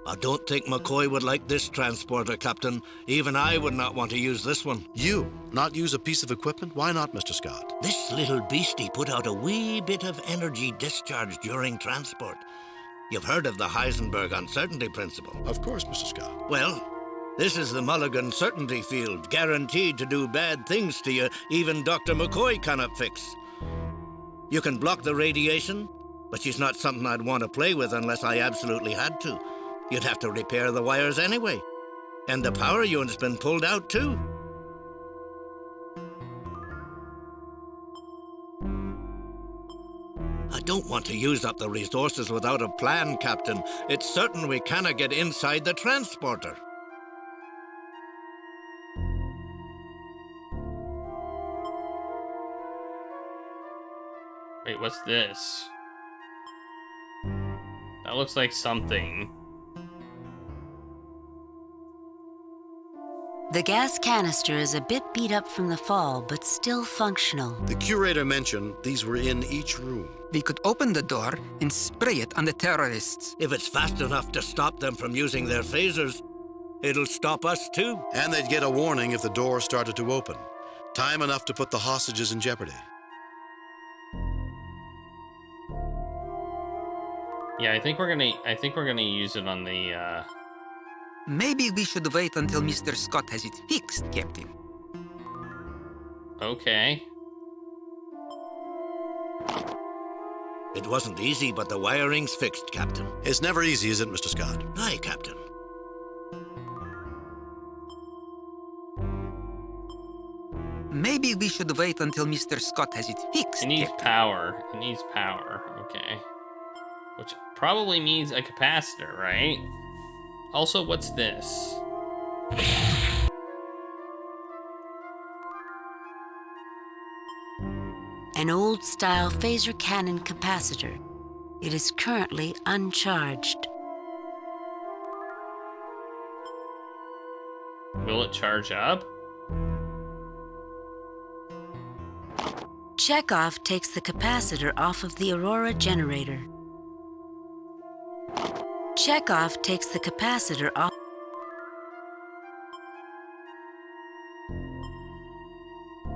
I don't think McCoy would like this transporter, Captain. Even I would not want to use this one. You? Not use a piece of equipment? Why not, Mr. Scott? This little beastie put out a wee bit of energy discharge during transport. You've heard of the Heisenberg uncertainty principle. Of course, Mr. Scott. Well, this is the Mulligan certainty field, guaranteed to do bad things to you even Dr. McCoy cannot fix. You can block the radiation, but she's not something I'd want to play with unless I absolutely had to. You'd have to repair the wires anyway. And the power unit's been pulled out, too. I don't want to use up the resources without a plan, Captain. It's certain we cannot get inside the transporter. Wait, what's this? That looks like something. The gas canister is a bit beat up from the fall, but still functional. The curator mentioned these were in each room. We could open the door and spray it on the terrorists. If it's fast enough to stop them from using their phasers, it'll stop us too. And they'd get a warning if the door started to open. Time enough to put the hostages in jeopardy. Yeah, I think we're gonna use it on the Maybe we should wait until Mr. Scott has it fixed, Captain. Okay. It wasn't easy, but the wiring's fixed, Captain. It's never easy, is it, Mr. Scott? Aye, Captain. Maybe we should wait until Mr. Scott has it fixed. It needs Captain. power. It needs power. Okay. Which probably means a capacitor, right? Also, what's this? An old-style phaser cannon capacitor. It is currently uncharged. Will it charge up? Chekhov takes the capacitor off of the Aurora generator. Chekhov takes the capacitor off.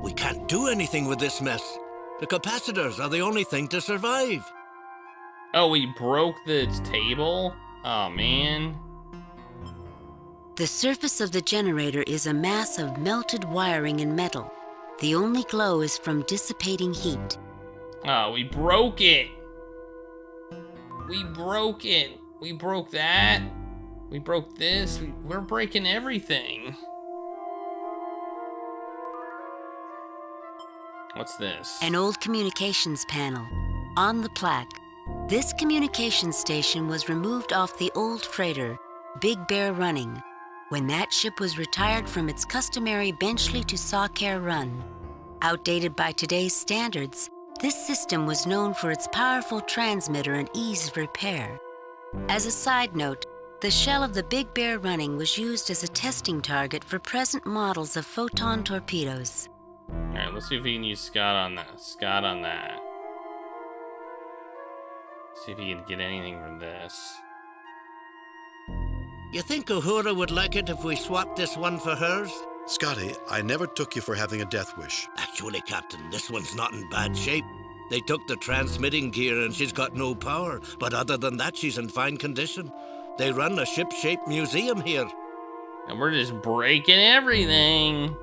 We can't do anything with this mess. The capacitors are the only thing to survive. Oh, we broke the table? Oh, man. The surface of the generator is a mass of melted wiring and metal. The only glow is from dissipating heat. Oh, we broke it. We broke it. We broke that. We broke this. We're breaking everything. What's this? An old communications panel. On the plaque, this communications station was removed off the old freighter, Big Bear Running, when that ship was retired from its customary Benchley to Sawcare run. Outdated by today's standards, this system was known for its powerful transmitter and ease of repair. As a side note, the shell of the Big Bear Running was used as a testing target for present models of photon torpedoes. Alright, let's see if we can use Scott on that. Scott on that. See if he can get anything from this. You think Uhura would like it if we swapped this one for hers? Scotty, I never took you for having a death wish. Actually, Captain, this one's not in bad shape. They took the transmitting gear and she's got no power, but other than that, she's in fine condition. They run a ship-shaped museum here. And we're just breaking everything.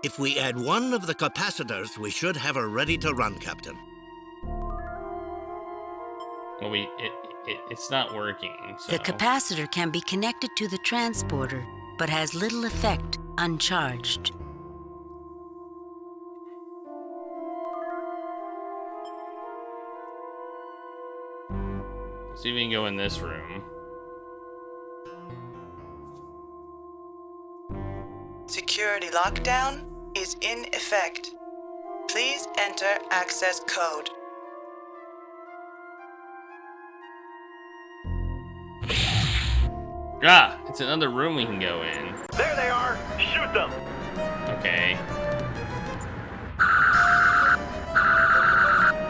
If we add one of the capacitors, we should have her ready to run, Captain. Well, it's not working, so... The capacitor can be connected to the transporter, but has little effect uncharged. See if we can go in this room. Security lockdown is in effect. Please enter access code. Ah, it's another room we can go in. There they are! Shoot them! Okay.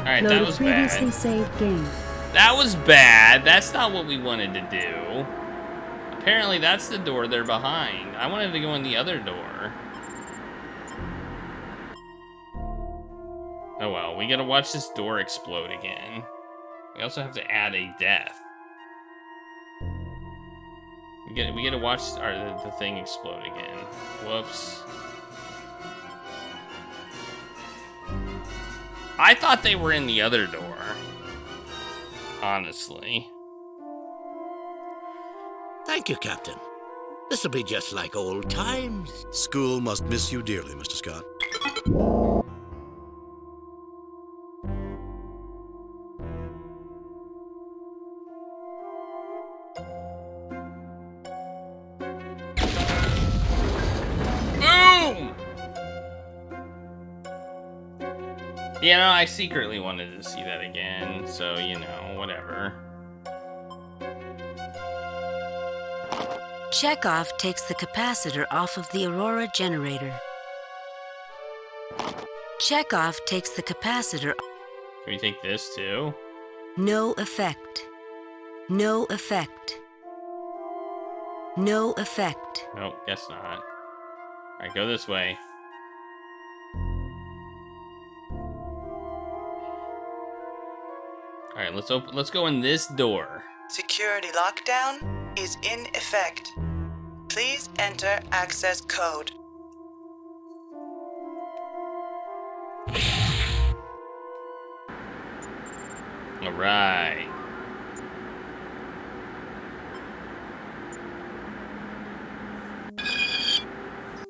Alright, that was bad. Previously saved game. That was bad. That's not what we wanted to do. Apparently that's the door they're behind. I wanted to go in the other door. Oh well, we gotta watch this door explode again. We also have to add a death. We gotta watch the thing explode again. Whoops. I thought they were in the other door. Honestly. Thank you, Captain. This'll be just like old times. School must miss you dearly, Mr. Scott. Boom! You know, I secretly wanted to see that again, so, you know, whatever. Chekhov takes the capacitor off of the Aurora generator. Chekhov takes the capacitor. Can we take this too? No effect. No effect. No effect. Nope, guess not. Alright, go this way. Alright, let's go in this door. Security lockdown is in effect. Please enter access code. All right.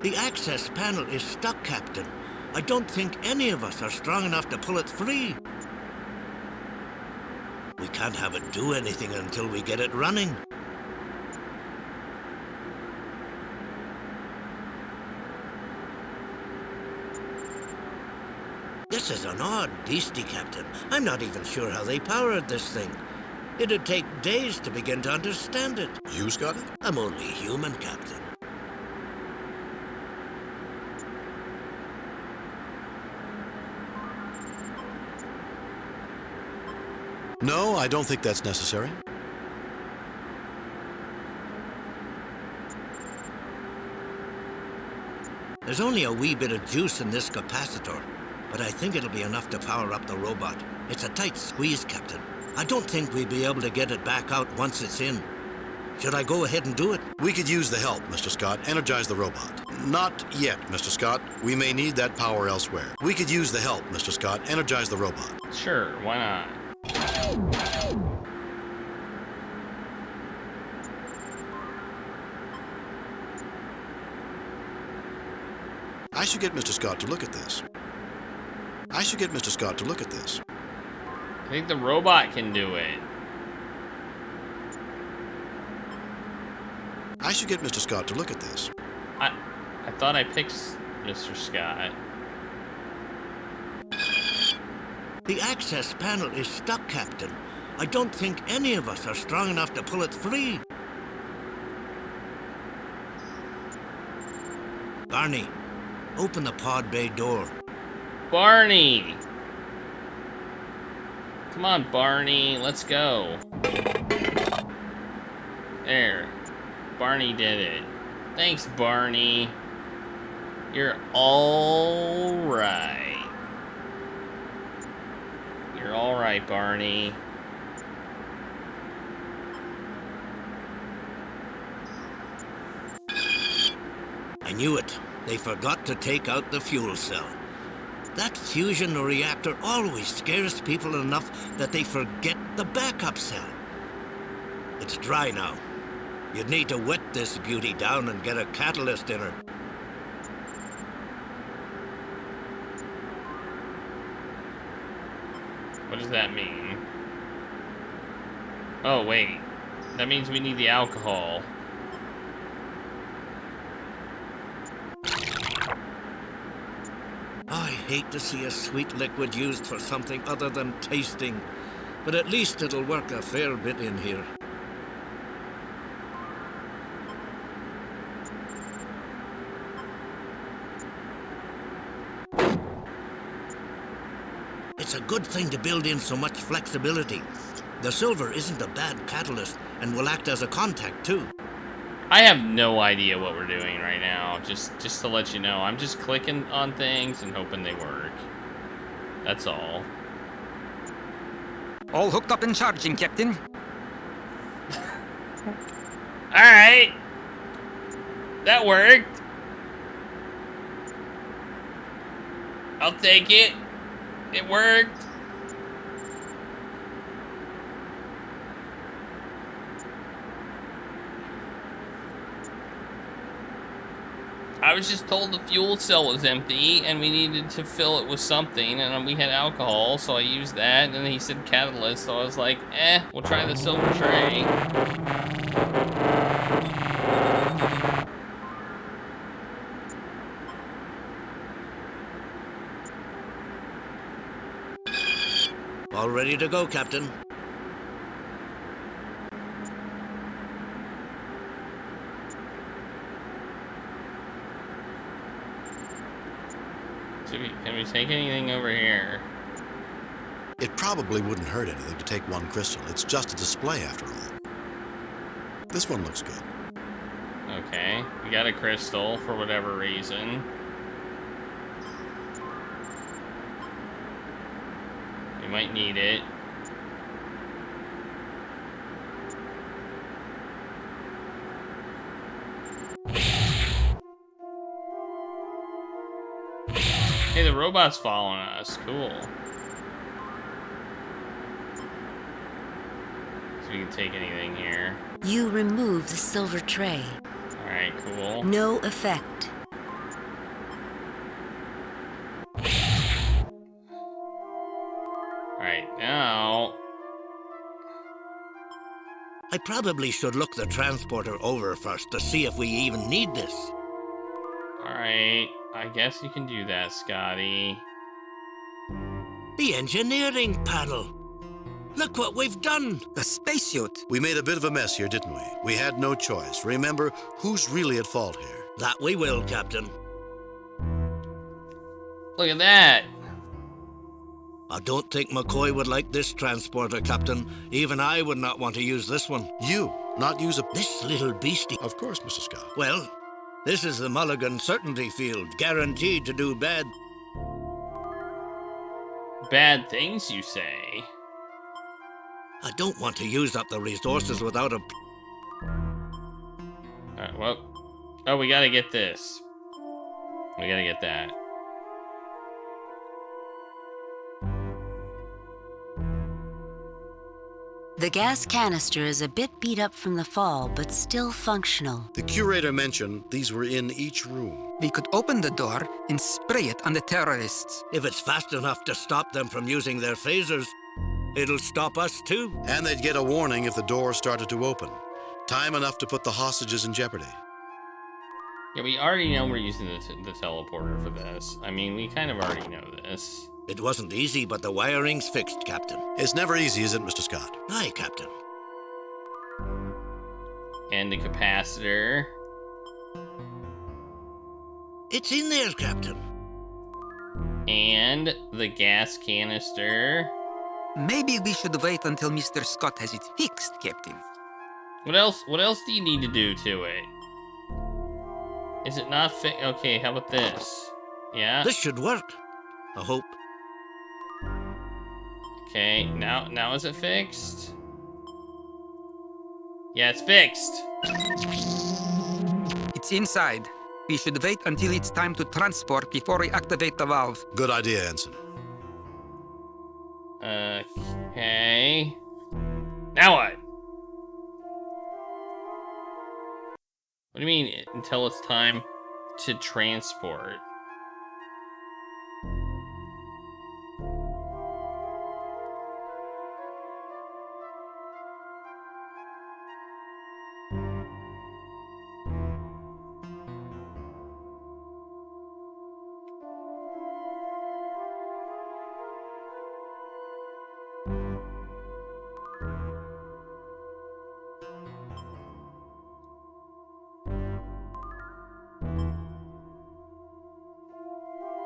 The access panel is stuck, Captain. I don't think any of us are strong enough to pull it free. We can't have it do anything until we get it running. This is an odd beastie, Captain. I'm not even sure how they powered this thing. It'd take days to begin to understand it. You got it? I'm only human, Captain. No, I don't think that's necessary. There's only a wee bit of juice in this capacitor, but I think it'll be enough to power up the robot. It's a tight squeeze, Captain. I don't think we'll be able to get it back out once it's in. Should I go ahead and do it? We could use the help, Mr. Scott. Energize the robot. Not yet, Mr. Scott. We may need that power elsewhere. We could use the help, Mr. Scott. Energize the robot. Sure, why not? I should get Mr. Scott to look at this. I should get Mr. Scott to look at this. I think the robot can do it. I should get Mr. Scott to look at this. I thought I picked Mr. Scott. The access panel is stuck, Captain. I don't think any of us are strong enough to pull it free. Barney, open the pod bay door. Barney! Come on, Barney, let's go. There. Barney did it. Thanks, Barney. You're all right. You're all right, Barney. I knew it. They forgot to take out the fuel cell. That fusion reactor always scares people enough that they forget the backup cell. It's dry now. You'd need to wet this beauty down and get a catalyst in her. What does that mean? Oh, wait. That means we need the alcohol. I hate to see a sweet liquid used for something other than tasting, but at least it'll work a fair bit in here. It's a good thing to build in so much flexibility. The silver isn't a bad catalyst and will act as a contact too. I have no idea what we're doing right now, just to let you know. I'm just clicking on things and hoping they work. That's all. All hooked up and charging, Captain. Alright. That worked. I'll take it. It worked. I was just told the fuel cell was empty and we needed to fill it with something, and we had alcohol, so I used that, and then he said catalyst, so I was like, we'll try the silver tray. All ready to go, Captain. Can we take anything over here? It probably wouldn't hurt anything to take one crystal. It's just a display after all. This one looks good. Okay, we got a crystal for whatever reason. We might need it. Hey, the robot's following us. Cool. So we can take anything here. You remove the silver tray. Alright, cool. No effect. Alright, now... I probably should look the transporter over first to see if we even need this. Alright, I guess you can do that, Scotty. The engineering panel. Look what we've done. The spacesuit. We made a bit of a mess here, didn't we? We had no choice. Remember, who's really at fault here? That we will, Captain. Look at that. I don't think McCoy would like this transporter, Captain. Even I would not want to use this one. You, not use a... This little beastie. Of course, Mr. Scott. Well, this is the Mulligan certainty field, guaranteed to do bad things, you say? I don't want to use up the resources without a... Alright, well. Oh, we gotta get this. We gotta get that. The gas canister is a bit beat up from the fall, but still functional. The curator mentioned these were in each room. We could open the door and spray it on the terrorists. If it's fast enough to stop them from using their phasers, it'll stop us too. And they'd get a warning if the door started to open. Time enough to put the hostages in jeopardy. Yeah, we already know we're using the teleporter for this. I mean, we kind of already know this. It wasn't easy, but the wiring's fixed, Captain. It's never easy, is it, Mr. Scott? Aye, Captain. And the capacitor. It's in there, Captain. And the gas canister. Maybe we should wait until Mr. Scott has it fixed, Captain. What else do you need to do to it? Is it not fixed? Okay, how about this? Yeah? This should work. I hope. Okay, now is it fixed? Yeah, it's fixed. It's inside. We should wait until it's time to transport before we activate the valve. Good idea, Ensign. Okay. Now what? What do you mean, until it's time to transport?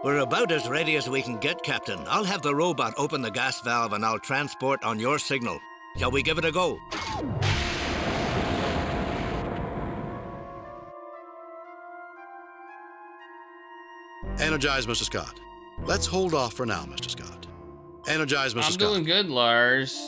We're about as ready as we can get, Captain. I'll have the robot open the gas valve and I'll transport on your signal. Shall we give it a go? Energize, Mr. Scott. Let's hold off for now, Mr. Scott. Energize, Mr. Scott. I'm doing good, Lars.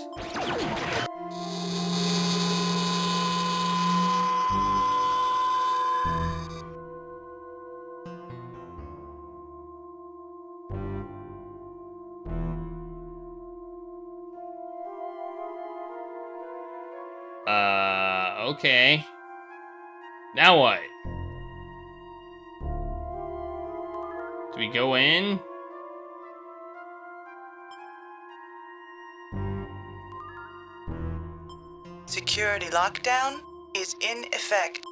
Okay. Now what? Do we go in? Security lockdown is in effect.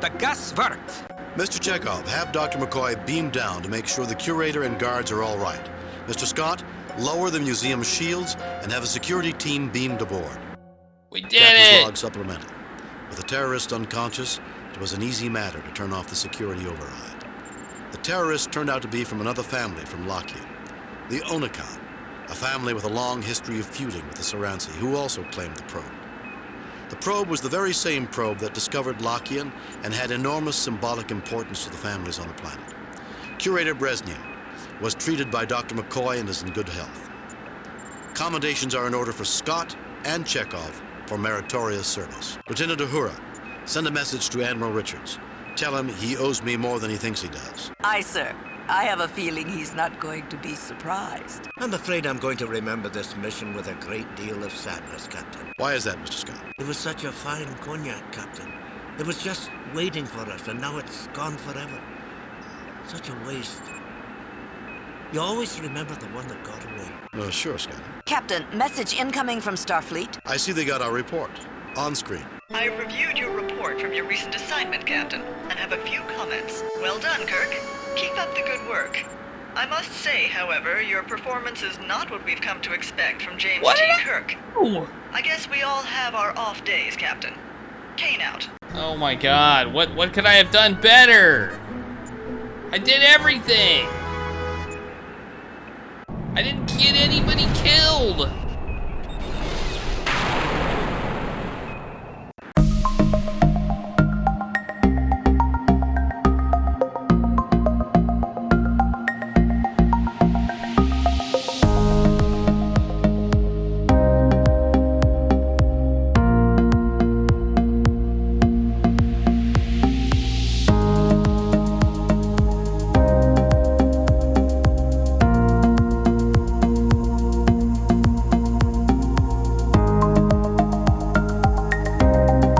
The gas worked. Mr. Chekhov, have Dr. McCoy beam down to make sure the curator and guards are all right. Mr. Scott, lower the museum's shields and have a security team beamed aboard. We did Captain's it! log supplemented. With the terrorist unconscious, it was an easy matter to turn off the security override. The terrorist turned out to be from another family from Lockheed, the Onakan, a family with a long history of feuding with the Saransi, who also claimed the probe. The probe was the very same probe that discovered Lockheed and had enormous symbolic importance to the families on the planet. Curator Brezhnev was treated by Dr. McCoy and is in good health. Commendations are in order for Scott and Chekhov for meritorious service. Lieutenant Uhura, send a message to Admiral Richards. Tell him he owes me more than he thinks he does. Aye, sir. I have a feeling he's not going to be surprised. I'm afraid I'm going to remember this mission with a great deal of sadness, Captain. Why is that, Mr. Scott? It was such a fine cognac, Captain. It was just waiting for us, and now it's gone forever. Such a waste. You always remember the one that got away. Sure, Scott. Captain, message incoming from Starfleet. I see they got our report. On screen. I reviewed your report from your recent assignment, Captain, and have a few comments. Well done, Kirk. Keep up the good work. I must say, however, your performance is not what we've come to expect from James T. Kirk. Ooh. I guess we all have our off days, Captain. Kane out. Oh my god, what could I have done better? I did everything! I didn't get anybody killed!